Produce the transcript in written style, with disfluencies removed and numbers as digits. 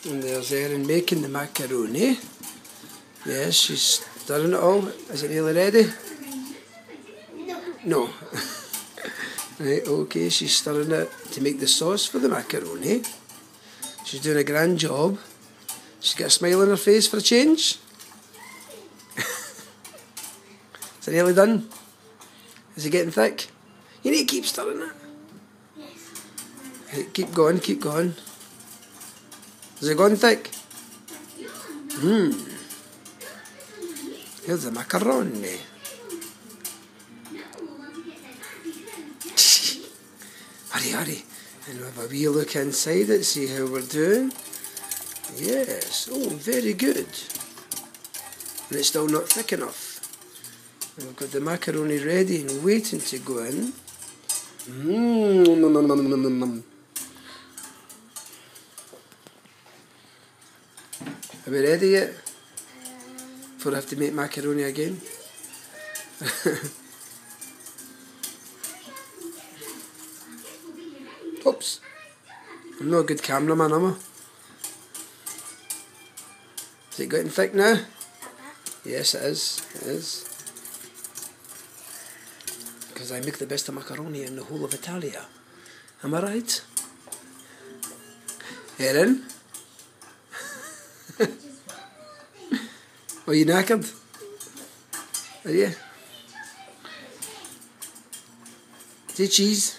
And there's Erin making the macaroni. Yes, she's stirring it all. Is it nearly ready? No. Right, okay, she's stirring it to make the sauce for the macaroni. She's doing a grand job. She's got a smile on her face for a change. Is it nearly done? Is it getting thick? You need to keep stirring it. Yes. Keep going, keep going. Is it going thick? Here's the macaroni. Hurry, hurry. And we'll have a wee look inside it, see how we're doing. Yes, oh, very good. And it's still not thick enough. And we've got the macaroni ready and waiting to go in. Are we ready yet? Before I have to make macaroni again? Oops. I'm not a good cameraman, am I? Is it getting thick now? Yes, it is. It is. Because I make the best macaroni in the whole of Italia. Am I right? Erin? Are you knackered? Are you? Say cheese.